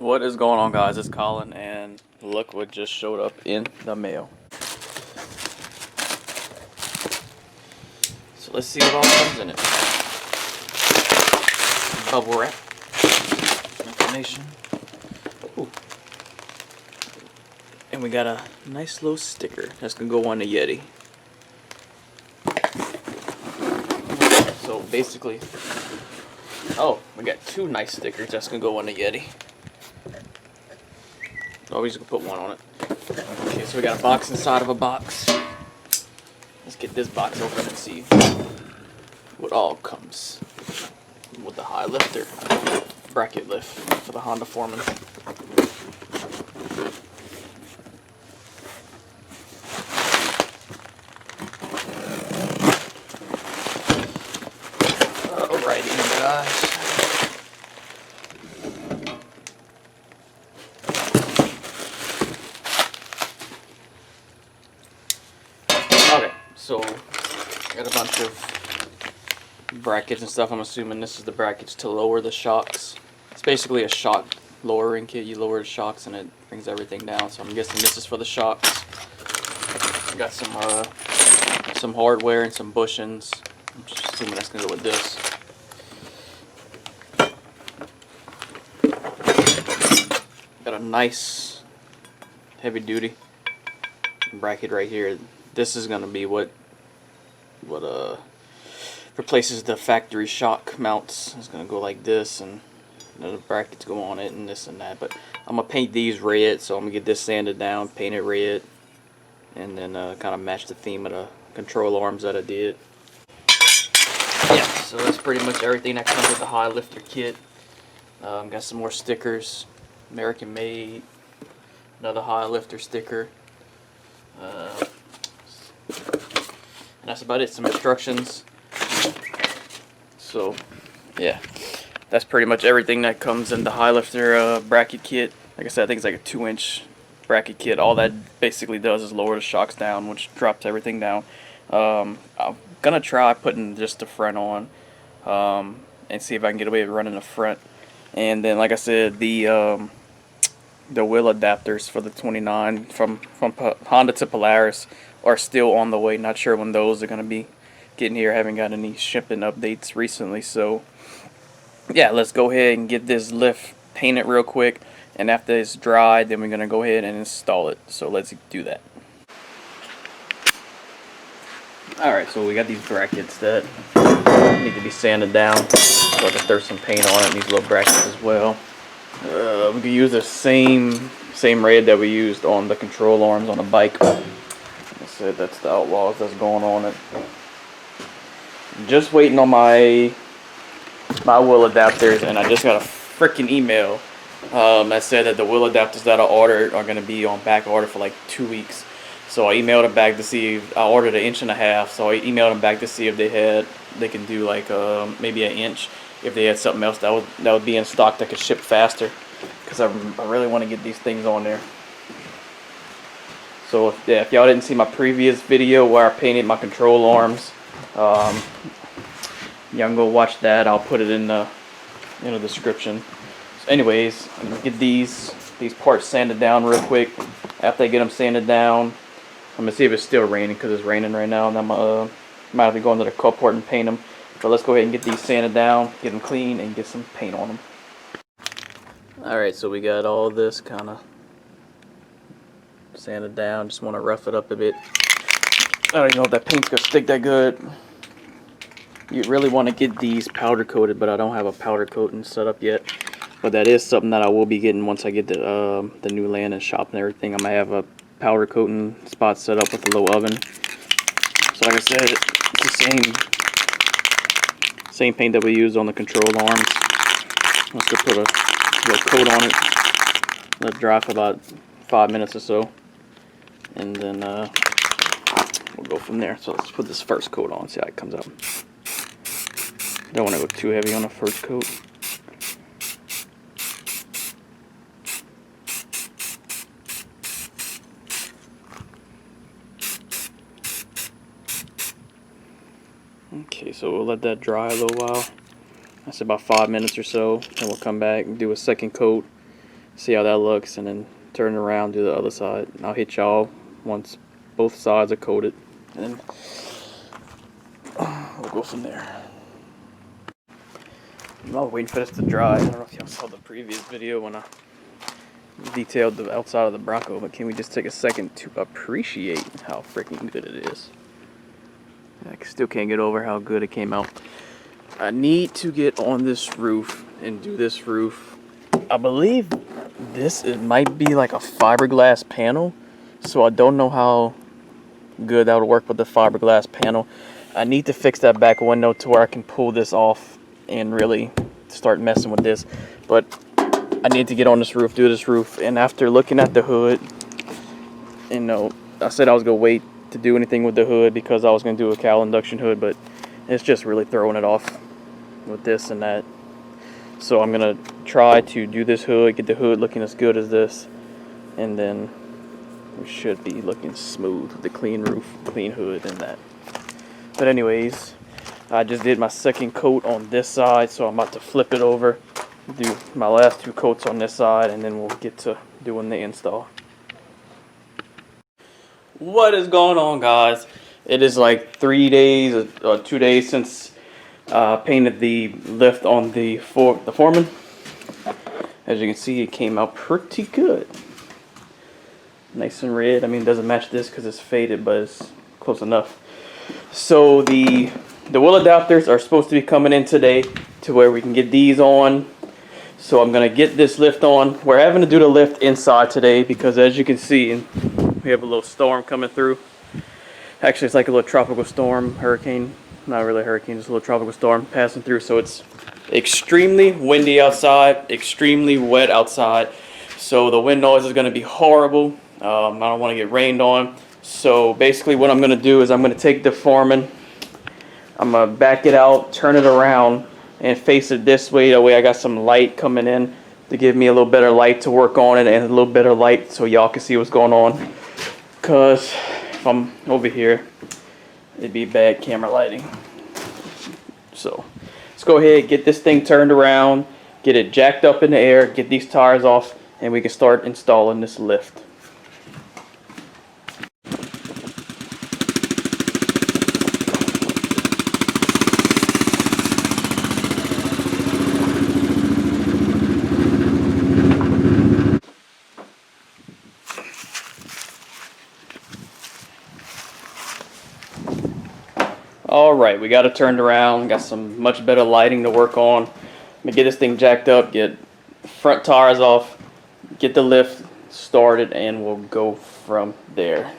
What is going on, guys? It's Colin, and look what just showed up in the mail. So let's see what all comes in it. Bubble wrap, information. Ooh. And we got a nice little sticker that's gonna go on the Yeti. So basically, we got two nice stickers that's gonna go on the Yeti. Oh, we're just gonna put one on it. Okay, so we got a box inside of a box. Let's get this box open and see what all comes with the high lifter bracket lift for the Honda Foreman. Alrighty, guys. Okay, so got a bunch of brackets and stuff. I'm assuming this is the brackets to lower the shocks. It's basically a shock lowering kit. You lower the shocks and it brings everything down. So I'm guessing this is for the shocks. Got some hardware and some bushings. I'm just assuming that's gonna go with this. Got a nice heavy duty bracket right here. This is gonna be what replaces the factory shock mounts. It's gonna go like this, and the brackets go on it, and this and that. But I'm gonna paint these red, so I'm gonna get this sanded down, paint it red, and then kind of match the theme of the control arms that I did. Yeah, so that's pretty much everything that comes with the high lifter kit. Got some more stickers, American made, another high lifter sticker. And that's about it. Some instructions. So yeah, that's pretty much everything that comes in the high lifter bracket kit. Like I said, I think it's like a 2-inch bracket kit. All that basically does is lower the shocks down, which drops everything down. I'm gonna try putting just the front on and see if I can get away with running the front. And then, like I said, the wheel adapters for the 29 from Honda to Polaris are still on the way. Not sure when those are going to be getting here. I haven't got any shipping updates recently. So yeah, let's go ahead and get this lift painted real quick, and after it's dried, then we're going to go ahead and install it. So let's do that. Alright, so we got these brackets that need to be sanded down, so I can throw some paint on it, these little brackets as well. We can use the same red that we used on the control arms on the bike. Like I said, that's the Outlaws that's going on it. Just waiting on my wheel adapters, and I just got a freaking email that said that the wheel adapters that I ordered are going to be on back order for like 2 weeks. So I emailed them back to see if I ordered 1.5 inches, so I emailed them back to see if they can do like maybe 1 inch. If they had something else that would be in stock that could ship faster, because I really want to get these things on there. So if y'all didn't see my previous video where I painted my control arms, y'all can go watch that. I'll put it in the description. So anyways, I'm gonna get these parts sanded down real quick. After I get them sanded down, I'm gonna see if it's still raining, because it's raining right now, and I'm might have to go into the carport and paint them. But let's go ahead and get these sanded down, get them clean, and get some paint on them. Alright, so we got all this kind of sanded down. Just want to rough it up a bit. I don't even know if that paint's going to stick that good. You really want to get these powder coated, but I don't have a powder coating set up yet. But that is something that I will be getting once I get the new land and shop and everything. I'm going to have a powder coating spot set up with a low oven. So like I said, it's the same paint that we used on the control arms. Let's just put a little coat on it, let it dry for about 5 minutes or so, and then we'll go from there. So let's put this first coat on, see how it comes out. Don't want to go too heavy on the first coat. Okay, so we'll let that dry a little while. That's about 5 minutes or so. Then we'll come back and do a second coat. see how that looks, and then turn around, do the other side, and I'll hit y'all once both sides are coated, and then we'll go from there. I'm waiting for this to dry. I don't know if y'all saw the previous video when I detailed the outside of the Bronco, but can we just take a second to appreciate how freaking good it is? I still can't get over how good it came out. I need to get on this roof and do this roof. I believe it might be like a fiberglass panel, so I don't know how good that would work with the fiberglass panel. I need to fix that back window to where I can pull this off and really start messing with this. But I need to get on this roof, do this roof, and after looking at the hood, you know, I said I was gonna wait to do anything with the hood because I was gonna do a cowl induction hood, but it's just really throwing it off with this and that. So I'm gonna try to do this hood, get the hood looking as good as this, and then we should be looking smooth with the clean roof, clean hood, and that. But anyways, I just did my second coat on this side, so I'm about to flip it over, do my last 2 coats on this side, and then we'll get to doing the install. What is going on, guys? It is like 3 days or 2 days since painted the lift on the Foreman. As you can see, it came out pretty good. Nice and red. I mean, it doesn't match this because it's faded, but it's close enough. So the wheel adapters are supposed to be coming in today to where we can get these on. So I'm gonna get this lift on. We're having to do the lift inside today because, as you can see, we have a little storm coming through. Actually, it's like a little tropical storm, hurricane. Not really a hurricane, just a little tropical storm passing through. So it's extremely windy outside, extremely wet outside. So the wind noise is gonna be horrible. I don't wanna get rained on. So basically what I'm gonna do is I'm gonna take the Foreman, I'm gonna back it out, turn it around, and face it this way. That way I got some light coming in to give me a little better light to work on it, and a little better light so y'all can see what's going on. Cause if I'm over here, it'd be bad camera lighting. So let's go ahead, get this thing turned around, get it jacked up in the air, get these tires off, and we can start installing this lift. Alright, we got it turned around, got some much better lighting to work on. Let me get this thing jacked up, get front tires off, get the lift started, and we'll go from there.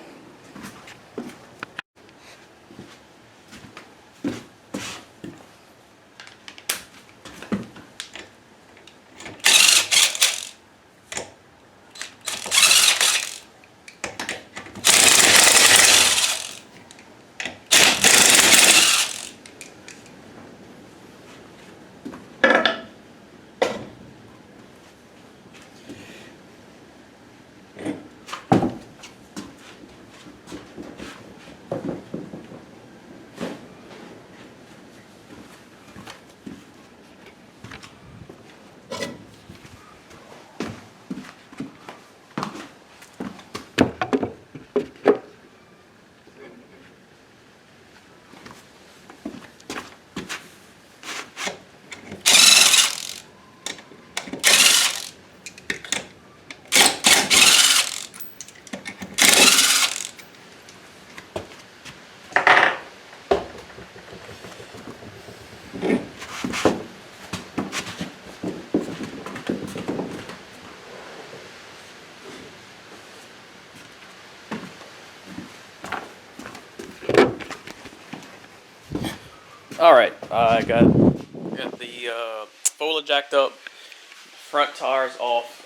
Alright, I got the spoiler jacked up, front tires off.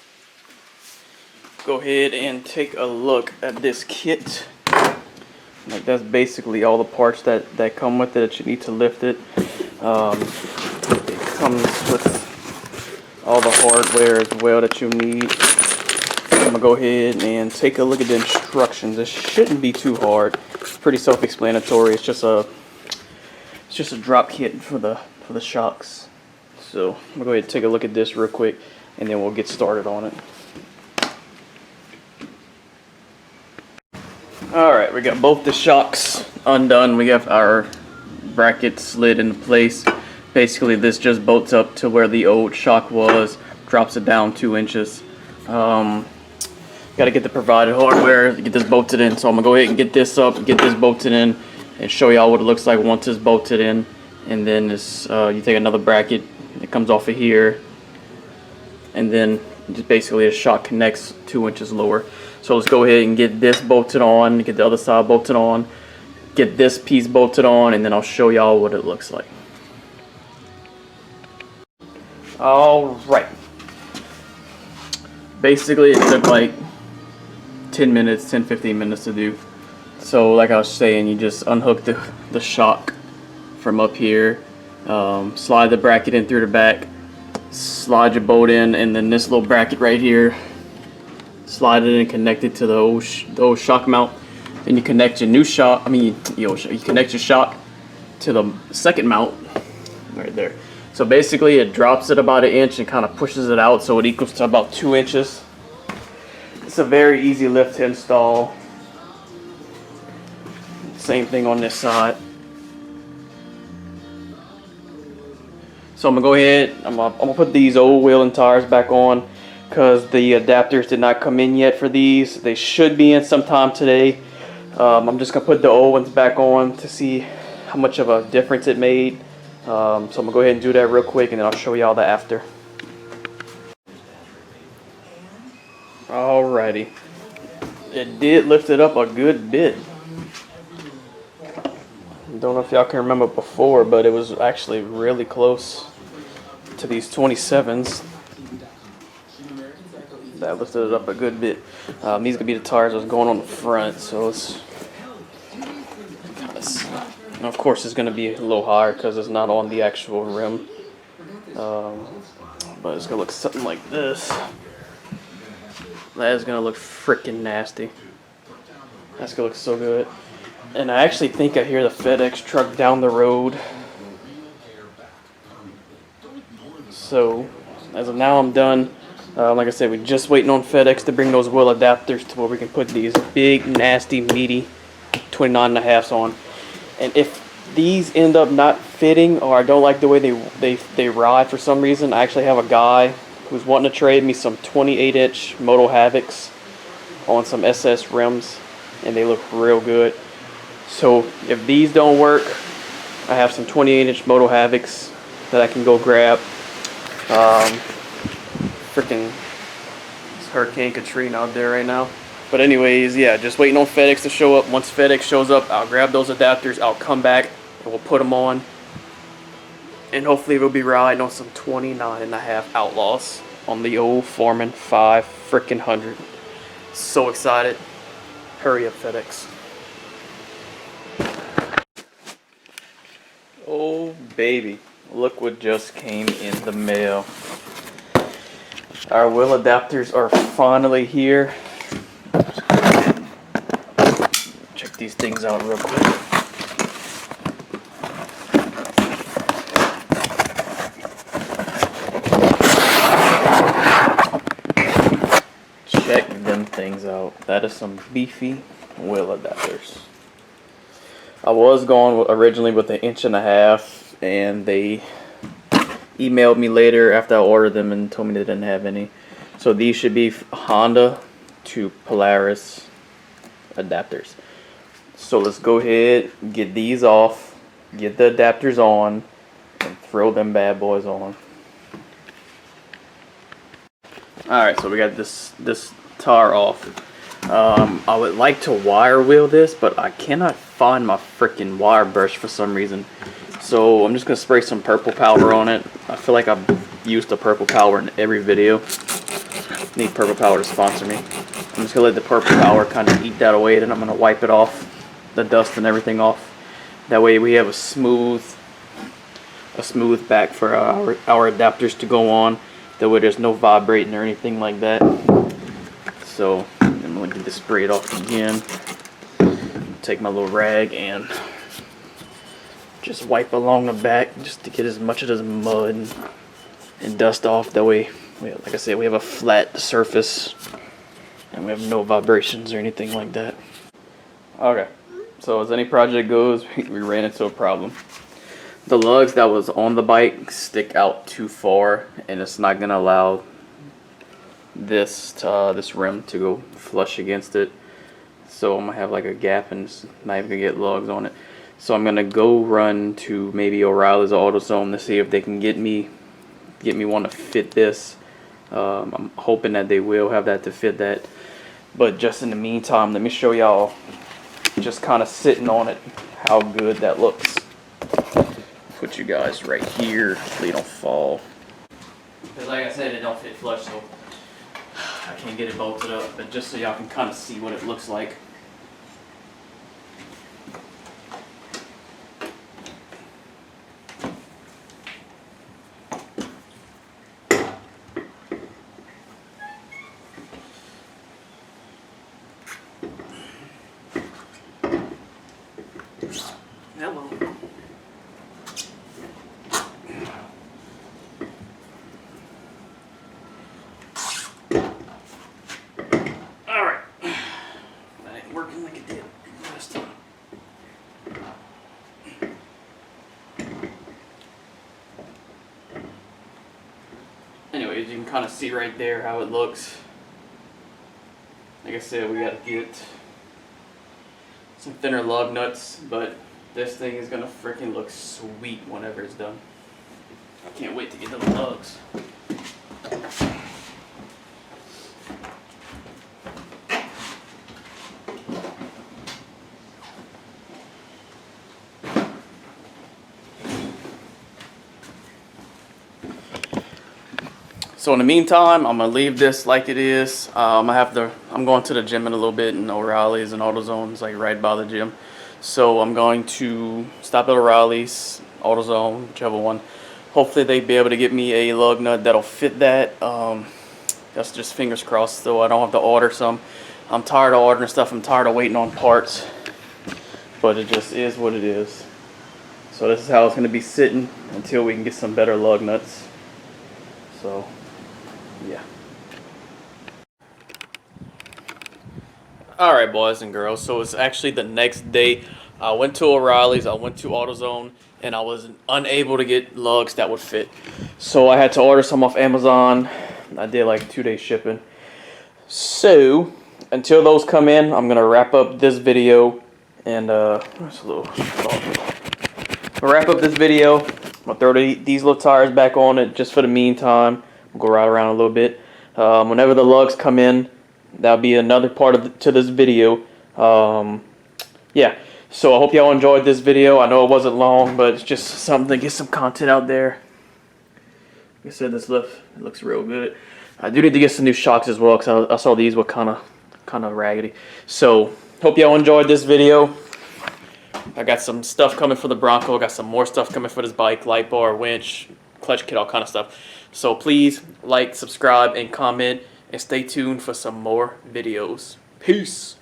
Go ahead and take a look at this kit. Like, that's basically all the parts that come with it that you need to lift it. It comes with all the hardware as well that you need. I'm gonna go ahead and take a look at the instructions. It shouldn't be too hard. It's pretty self-explanatory. It's just a drop kit for the shocks. So I'm gonna go ahead and take a look at this real quick. and then we'll get started on it. Alright, we got both the shocks undone. We got our bracket slid into place. Basically this just bolts up to where the old shock was, drops it down 2 inches. Got to get the provided hardware to get this bolted in, so I'm gonna go ahead and get this up, get this bolted in, and show y'all what it looks like once it's bolted in. And then this, you take another bracket, it comes off of here, and then just basically a shock connects 2 inches lower. So let's go ahead and get this bolted on, get the other side bolted on, get this piece bolted on, and then I'll show y'all what it looks like. Alright. Basically it took like 10 minutes, 10-15 minutes to do. So like I was saying, you just unhook the shock from up here, slide the bracket in through the back, slide your bolt in, and then this little bracket right here, slide it in and connect it to the old shock mount. Then you connect your new shock, you connect your shock to the second mount right there. So basically it drops it about 1 inch and kind of pushes it out so it equals to about 2 inches. It's a very easy lift to install. Same thing on this side. So I'm gonna go ahead, I'm gonna put these old wheel and tires back on because the adapters did not come in yet for these. They should be in sometime today. I'm just gonna put the old ones back on to see how much of a difference it made. So I'm gonna go ahead and do that real quick, and then I'll show y'all the after. Alrighty, it did lift it up a good bit. Don't know if y'all can remember before, but it was actually really close to these 27s. That lifted it up a good bit. These could be the tires that was going on the front, so it's kind of, of course it's going to be a little higher because it's not on the actual rim. But it's going to look something like this. That is going to look freaking nasty. That's going to look so good. And I actually think I hear the FedEx truck down the road. So, as of now, I'm done. Like I said, we're just waiting on FedEx to bring those wheel adapters to where we can put these big, nasty, meaty 29.5s on. And if these end up not fitting, or I don't like the way they ride for some reason, I actually have a guy who's wanting to trade me some 28-inch Moto Havocs on some SS rims, and they look real good. So if these don't work, I have some 28-inch Moto Havocs that I can go grab. Freaking Hurricane Katrina out there right now. But anyways, yeah, just waiting on FedEx to show up. Once FedEx shows up, I'll grab those adapters, I'll come back, and we'll put them on. And hopefully we'll be riding on some 29.5 Outlaws on the old Foreman 500. So excited. Hurry up, FedEx. Oh baby, look what just came in the mail. Our wheel adapters are finally here. Check these things out real quick. Check them things out. That is some beefy wheel adapters. I was going originally with 1.5 inches, and they emailed me later after I ordered them and told me they didn't have any. So these should be Honda to Polaris adapters. So let's go ahead, get these off, get the adapters on, and throw them bad boys on. Alright, so we got this tire off. I would like to wire wheel this, but I cannot find my freaking wire brush for some reason. So I'm just going to spray some purple powder on it. I feel like I've used the purple powder in every video. Need purple powder to sponsor me. I'm just going to let the purple powder kind of eat that away, then I'm going to wipe it off, the dust and everything off. That way we have a smooth back for our adapters to go on. That way there's no vibrating or anything like that. So I'm going to get this sprayed off again. Take my little rag and just wipe along the back just to get as much of this mud and dust off. That way like I said, we have a flat surface and we have no vibrations or anything like that. Okay, so as any project goes, we ran into a problem. The lugs that was on the bike stick out too far, and it's not gonna allow this rim to go flush against it. So I'm gonna have like a gap and it's not even gonna get lugs on it. So I'm gonna go run to maybe O'Reilly's or AutoZone to see if they can get me one to fit this. I'm hoping that they will have that to fit that. But just in the meantime, let me show y'all just kind of sitting on it how good that looks. Put you guys right here so they don't fall. Because like I said, it don't fit flush, so I can't get it bolted up. But just so y'all can kind of see what it looks like. Hello. Alright. That ain't working like it did last time. Anyways, you can kind of see right there how it looks. Like I said, we gotta get some thinner lug nuts, but this thing is gonna freaking look sweet whenever it's done. I can't wait to get those lugs. So in the meantime, I'm gonna leave this like it is. I'm going to the gym in a little bit, and O'Reilly's and AutoZone's like right by the gym. So I'm going to stop at O'Reilly's, AutoZone, whichever one. Hopefully they'll be able to get me a lug nut that'll fit that. That's just fingers crossed, though I don't have to order some. I'm tired of ordering stuff. I'm tired of waiting on parts. But it just is what it is. So this is how it's gonna be sitting until we can get some better lug nuts. So. Yeah. Alright, boys and girls, so it's actually the next day. I went to O'Reilly's, I went to AutoZone, and I was unable to get lugs that would fit. So I had to order some off Amazon. I did like 2-day shipping. So until those come in, I'm gonna wrap up this video and that's a little I'll wrap up this video. I'll throw these little tires back on it just for the meantime. Go right around a little bit. Whenever the lugs come in, that'll be another part to this video. Yeah, so I hope y'all enjoyed this video. I know it wasn't long, but it's just something to get some content out there. Like I said, this looks real good. I do need to get some new shocks as well, because I saw these were kind of raggedy. So hope y'all enjoyed this video. I got some stuff coming for the Bronco. I got some more stuff coming for this bike, light bar, winch, clutch kit, all kind of stuff. So please like, subscribe, and comment, and stay tuned for some more videos. Peace.